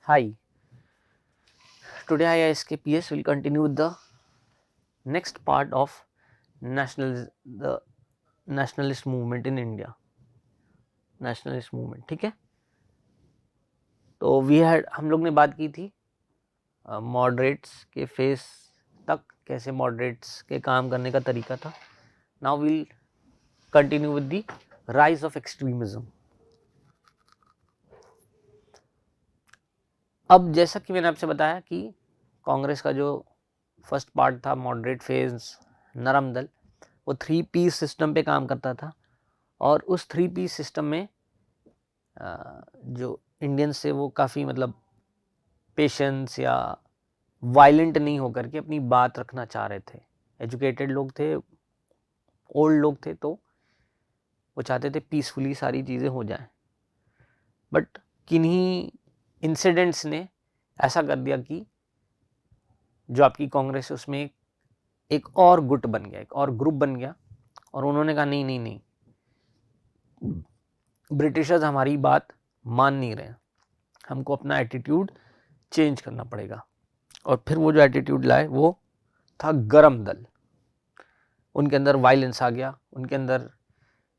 Hi, today IISKPS will continue with the next part of the nationalist movement in India. nationalist movement, ठीक है। तो हम लोग ने बात की थी मॉडरेट्स के फेस तक, कैसे मॉडरेट्स के काम करने का तरीका था। Now we'll continue with the rise of extremism. अब जैसा कि मैंने आपसे बताया कि कांग्रेस का जो फर्स्ट पार्ट था मॉडरेट फेज, नरम दल, वो 3 पीस सिस्टम पे काम करता था। और उस 3 पीस सिस्टम में जो इंडियंस थे वो काफ़ी मतलब पेशेंस या वायलेंट नहीं होकर के अपनी बात रखना चाह रहे थे। एजुकेटेड लोग थे, ओल्ड लोग थे, तो वो चाहते थे पीसफुली सारी चीज़ें हो जाएं। बट किन्हीं इंसिडेंट्स ने ऐसा कर दिया कि जो आपकी कांग्रेस है उसमें एक और गुट बन गया, एक और ग्रुप बन गया। और उन्होंने कहा नहीं नहीं नहीं, ब्रिटिशर्स हमारी बात मान नहीं रहे, हमको अपना एटीट्यूड चेंज करना पड़ेगा। और फिर वो जो एटीट्यूड लाए वो था गरम दल। उनके अंदर वायलेंस आ गया, उनके अंदर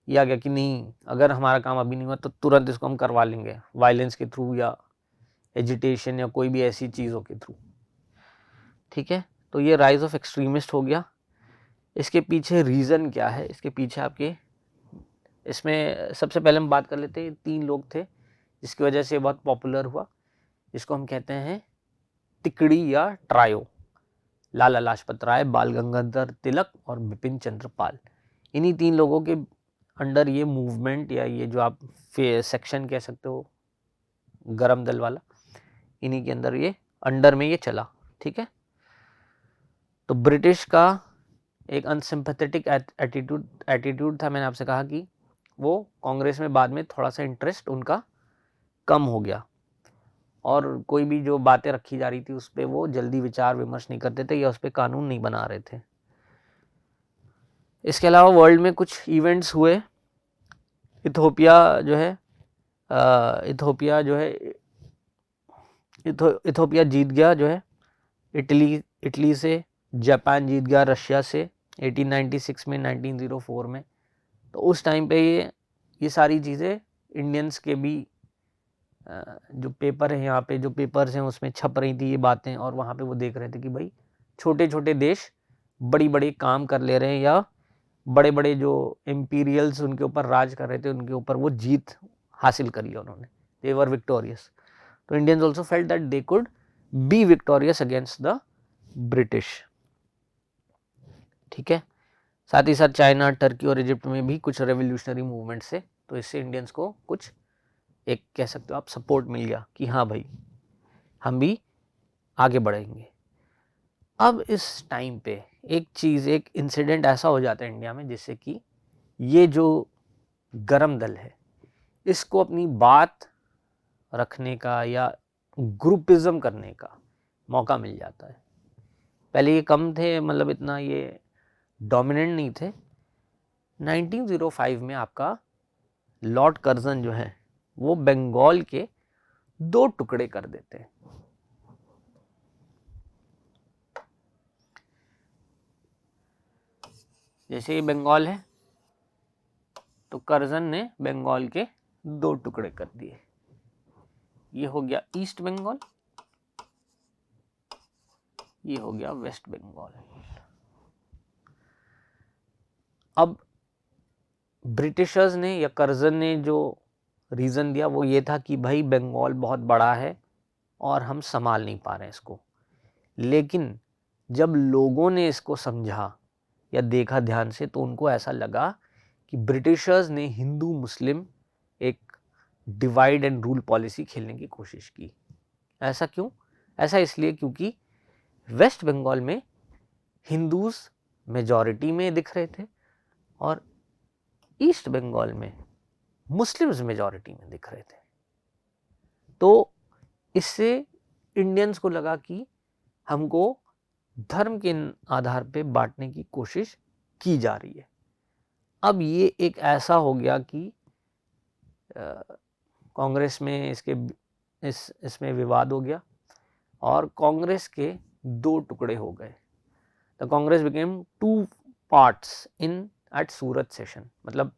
ये आ गया कि नहीं, अगर हमारा काम अभी नहीं हुआ तो तुरंत इसको हम करवा लेंगे वायलेंस के थ्रू या एजिटेशन या कोई भी ऐसी चीज़ों के थ्रू। ठीक है, तो ये राइज ऑफ एक्सट्रीमिस्ट हो गया। इसके पीछे रीज़न क्या है, इसके पीछे आपके, इसमें सबसे पहले हम बात कर लेते हैं 3 लोग थे जिसकी वजह से बहुत पॉपुलर हुआ, जिसको हम कहते हैं तिकड़ी या ट्रायो। लाला लाजपत राय, बाल गंगाधर तिलक और बिपिन चंद्र पाल। इन्हीं 3 लोगों के अंडर ये मूवमेंट या ये जो आप सेक्शन कह सकते हो गरम दल वाला, इन्हीं के अंदर ये अंडर में ये चला। ठीक है, तो ब्रिटिश का एक अनसिम्पैथेटिक एटीट्यूड था। मैंने आपसे कहा कि वो कांग्रेस में बाद में थोड़ा सा इंटरेस्ट उनका कम हो गया और कोई भी जो बातें रखी जा रही थी उस पर वो जल्दी विचार विमर्श नहीं करते थे या उस पर कानून नहीं बना रहे थे। इसके अलावा वर्ल्ड में कुछ इवेंट्स हुए। इथोपिया जो है इथोपिया जीत गया जो है इटली से। जापान जीत गया रशिया से 1896 में, 1904 में। तो उस टाइम पे ये सारी चीज़ें इंडियंस के भी जो पेपर है, यहाँ पे जो पेपर्स हैं उसमें छप रही थी ये बातें। और वहाँ पे वो देख रहे थे कि भाई छोटे छोटे देश बड़ी बड़ी काम कर ले रहे हैं, या बड़े बड़े जो इम्पीरियल्स उनके ऊपर राज कर रहे थे उनके ऊपर वो जीत हासिल कर लिया उन्होंने। दे वर विक्टोरियस। तो Indians also felt that they could be victorious against the British. ठीक है, साथ ही साथ चाइना, टर्की और इजिप्ट में भी कुछ रेवोल्यूशनरी मूवमेंट्स थे। तो इससे इंडियंस को कुछ एक कह सकते हो आप सपोर्ट मिल गया कि हाँ भाई हम भी आगे बढ़ेंगे। अब इस टाइम पे एक इंसिडेंट ऐसा हो जाता है इंडिया में जिससे कि ये जो गरम दल है इसको अपनी बात रखने का या ग्रुपिज्म करने का मौका मिल जाता है। पहले ये कम थे, मतलब इतना ये डोमिनेंट नहीं थे। 1905 में आपका लॉर्ड कर्जन जो है वो बंगाल के 2 टुकड़े कर देते हैं। जैसे ये बंगाल है तो कर्जन ने बंगाल के 2 टुकड़े कर दिए। ये हो गया ईस्ट बंगाल, ये हो गया वेस्ट बंगाल। अब ब्रिटिशर्स ने या कर्जन ने जो रीज़न दिया वो ये था कि भाई बंगाल बहुत बड़ा है और हम संभाल नहीं पा रहे हैं इसको। लेकिन जब लोगों ने इसको समझा या देखा ध्यान से तो उनको ऐसा लगा कि ब्रिटिशर्स ने हिंदू मुस्लिम एक डिवाइड एंड रूल पॉलिसी खेलने की कोशिश की। ऐसा क्यों? ऐसा इसलिए क्योंकि वेस्ट बंगाल में हिंदूज मेजॉरिटी में दिख रहे थे और ईस्ट बंगाल में मुस्लिम्स मेजॉरिटी में दिख रहे थे। तो इससे इंडियंस को लगा कि हमको धर्म के आधार पे बांटने की कोशिश की जा रही है। अब ये एक ऐसा हो गया कि कांग्रेस में इसके इसमें विवाद हो गया और कांग्रेस के 2 टुकड़े हो गए। The Congress became 2 parts in at Surat session. मतलब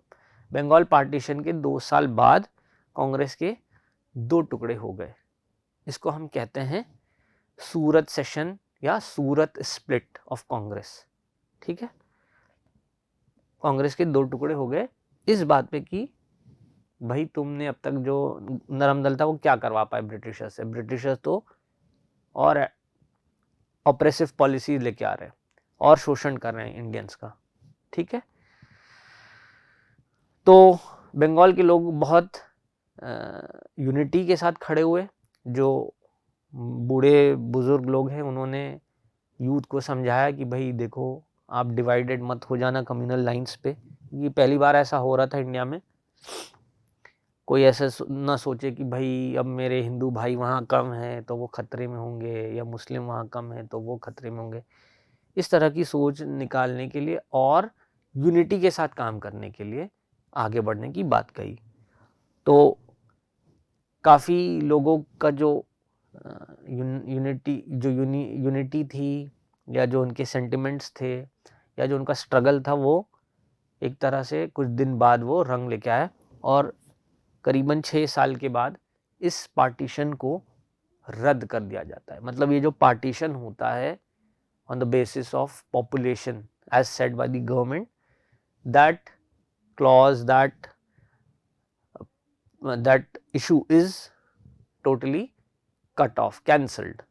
बंगाल पार्टीशन के 2 साल बाद कांग्रेस के 2 टुकड़े हो गए। इसको हम कहते हैं सूरत सेशन या सूरत स्प्लिट ऑफ कांग्रेस। ठीक है, कांग्रेस के 2 टुकड़े हो गए इस बात पे कि भाई तुमने अब तक जो नरम दल था वो क्या करवा पाए ब्रिटिशर्स से। ब्रिटिशर्स तो और ऑपरेसिव पॉलिसी लेके आ रहे हैं और शोषण कर रहे हैं इंडियंस का। ठीक है, तो बंगाल के लोग बहुत यूनिटी के साथ खड़े हुए। जो बूढ़े बुजुर्ग लोग हैं उन्होंने यूथ को समझाया कि भाई देखो आप डिवाइडेड मत हो जाना कम्युनल लाइंस पे। ये पहली बार ऐसा हो रहा था इंडिया में। कोई ऐसा ना सोचे कि भाई अब मेरे हिंदू भाई वहाँ कम हैं तो वो खतरे में होंगे या मुस्लिम वहाँ कम हैं तो वो खतरे में होंगे। इस तरह की सोच निकालने के लिए और यूनिटी के साथ काम करने के लिए आगे बढ़ने की बात कही। तो काफ़ी लोगों का जो यूनिटी थी या जो उनके सेंटिमेंट्स थे या जो उनका स्ट्रगल था वो एक तरह से कुछ दिन बाद वो रंग लेके आया और करीबन 6 साल के बाद इस पार्टीशन को रद्द कर दिया जाता है। मतलब ये जो पार्टीशन होता है on the basis of population as said by the government, that clause, that issue is totally cut off, cancelled,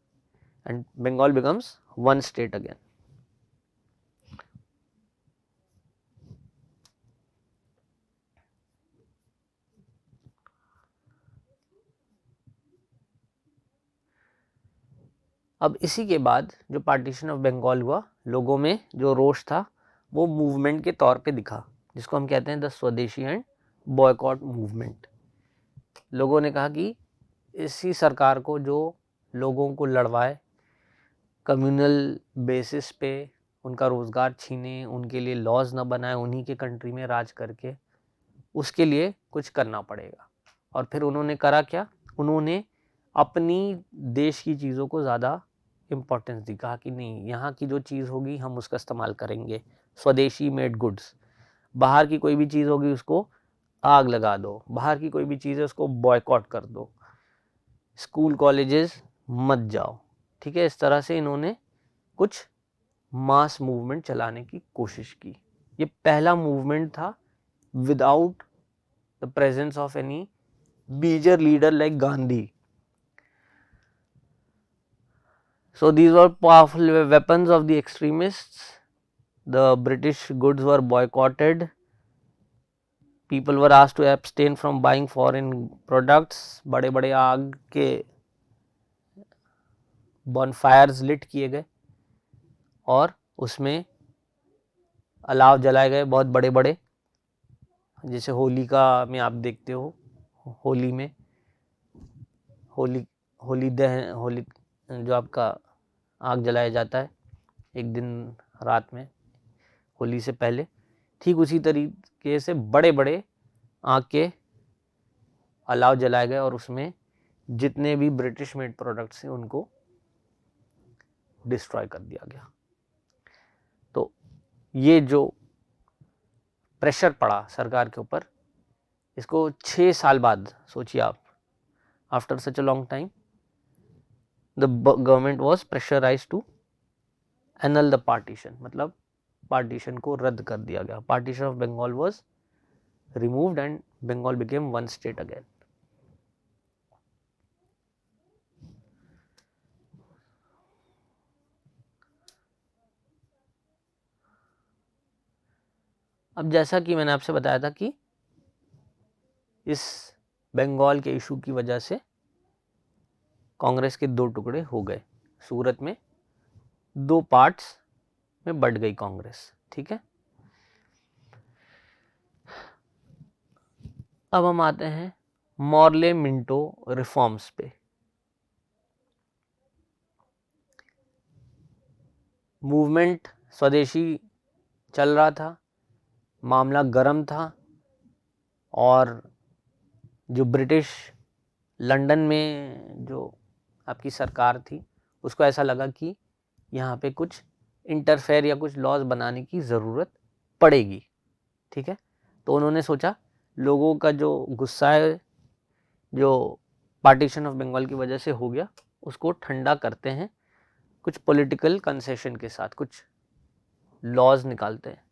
and Bengal becomes one state again. अब इसी के बाद जो पार्टीशन ऑफ बंगाल हुआ, लोगों में जो रोष था वो मूवमेंट के तौर पे दिखा, जिसको हम कहते हैं द स्वदेशी एंड बॉयकॉट मूवमेंट। लोगों ने कहा कि इसी सरकार को जो लोगों को लड़वाए, कम्युनल बेसिस पे उनका रोज़गार छीने, उनके लिए लॉज न बनाए, उन्हीं के कंट्री में राज करके, उसके लिए कुछ करना पड़ेगा। और फिर उन्होंने करा क्या, उन्होंने अपनी देश की चीज़ों को ज़्यादा इम्पोर्टेंस दी। कहा कि नहीं, यहाँ की जो चीज़ होगी हम उसका इस्तेमाल करेंगे, स्वदेशी मेड गुड्स। बाहर की कोई भी चीज़ होगी उसको आग लगा दो, बाहर की कोई भी चीज़ है उसको बॉयकॉट कर दो, स्कूल कॉलेजेस मत जाओ। ठीक है, इस तरह से इन्होंने कुछ मास मूवमेंट चलाने की कोशिश की। ये पहला मूवमेंट था without the presence of any major leader like Gandhi. So these were powerful weapons of the extremists. The British goods were boycotted. People were asked to abstain from buying foreign products. बड़े बड़े आग के bonfires lit किए गए और उसमें अलाव जलाए गए बहुत बड़े बड़े। जैसे होली का में आप देखते हो, होली में होली दहन, होली जो आपका आग जलाया जाता है एक दिन रात में होली से पहले, ठीक उसी तरीके से बड़े बड़े आग के अलाव जलाए गए और उसमें जितने भी ब्रिटिश मेड प्रोडक्ट्स हैं उनको डिस्ट्रॉय कर दिया गया। तो ये जो प्रेशर पड़ा सरकार के ऊपर, इसको 6 साल बाद सोचिए आप, after such a long time the government was pressurise to annul the partition. मतलब पार्टीशन को रद्द कर दिया गया। Partition of Bengal was removed and Bengal became one state again. अब जैसा कि मैंने आपसे बताया था कि इस बंगाल के इशू की वजह से कांग्रेस के 2 टुकड़े हो गए। सूरत में 2 पार्ट्स में बढ़ गई कांग्रेस। ठीक है, अब हम आते हैं मॉर्ले मिंटो रिफॉर्म्स पे। मूवमेंट स्वदेशी चल रहा था, मामला गर्म था और जो ब्रिटिश लंदन में जो आपकी सरकार थी उसको ऐसा लगा कि यहाँ पे कुछ इंटरफेयर या कुछ लॉज बनाने की ज़रूरत पड़ेगी, ठीक है। तो उन्होंने सोचा लोगों का जो गुस्सा है जो पार्टीशन ऑफ बंगाल की वजह से हो गया उसको ठंडा करते हैं कुछ पॉलिटिकल कंसेशन के साथ, कुछ लॉज निकालते हैं।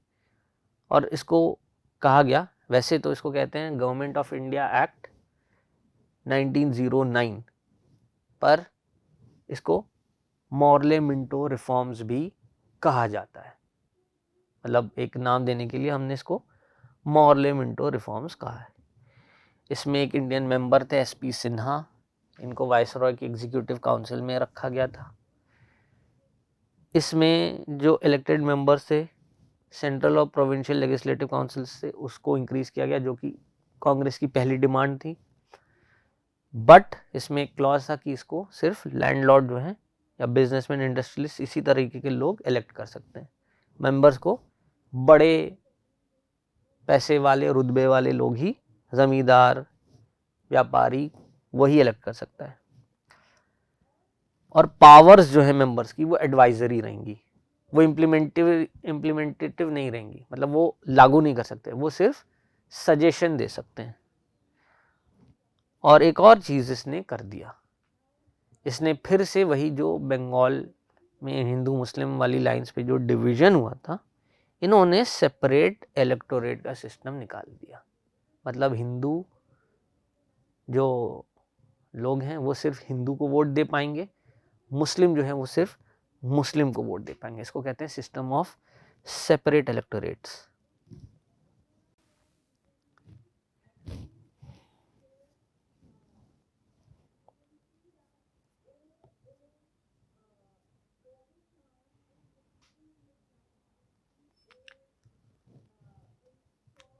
और इसको कहा गया, वैसे तो इसको कहते हैं गवर्नमेंट ऑफ इंडिया एक्ट 1909, पर इसको मॉर्ले मिंटो रिफॉर्म्स भी कहा जाता है। मतलब एक नाम देने के लिए हमने इसको मॉर्ले मिंटो रिफॉर्म्स कहा है। इसमें एक इंडियन मेंबर थे SP सिन्हा, इनको वाइसरॉय की एग्जीक्यूटिव काउंसिल में रखा गया था। इसमें जो इलेक्टेड मेंबर्स थे सेंट्रल और प्रोविंशियल लेजिस्लेटिव काउंसिल से उसको इंक्रीज किया गया, जो कि कांग्रेस की पहली डिमांड थी। बट इसमें एक क्लॉज था कि इसको सिर्फ लैंडलॉर्ड जो हैं या बिजनेसमैन, इंडस्ट्रियलिस्ट, इसी तरीके के लोग इलेक्ट कर सकते हैं। मेंबर्स को बड़े पैसे वाले रुतबे वाले लोग ही, जमींदार, व्यापारी, वही इलेक्ट कर सकता है। और पावर्स जो है मेंबर्स की वो एडवाइजरी रहेंगी, वो इम्प्लीमेंटेटिव नहीं रहेंगी, मतलब वो लागू नहीं कर सकते, वो सिर्फ सजेशन दे सकते हैं। और एक और चीज़ इसने कर दिया, इसने फिर से वही जो बंगाल में हिंदू मुस्लिम वाली लाइंस पे जो डिवीज़न हुआ था, इन्होंने सेपरेट इलेक्टोरेट का सिस्टम निकाल दिया। मतलब हिंदू जो लोग हैं वो सिर्फ हिंदू को वोट दे पाएंगे, मुस्लिम जो है वो सिर्फ मुस्लिम को वोट दे पाएंगे। इसको कहते हैं सिस्टम ऑफ सेपरेट इलेक्टोरेट्स।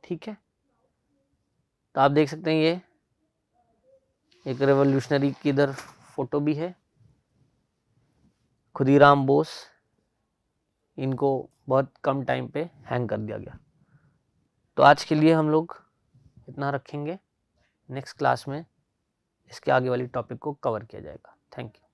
ठीक है, तो आप देख सकते हैं ये एक रेवोल्यूशनरी की इधर फोटो भी है, खुदीराम बोस, इनको बहुत कम टाइम पे हैंग कर दिया गया। तो आज के लिए हम लोग इतना रखेंगे, नेक्स्ट क्लास में इसके आगे वाली टॉपिक को कवर किया जाएगा। Thank you.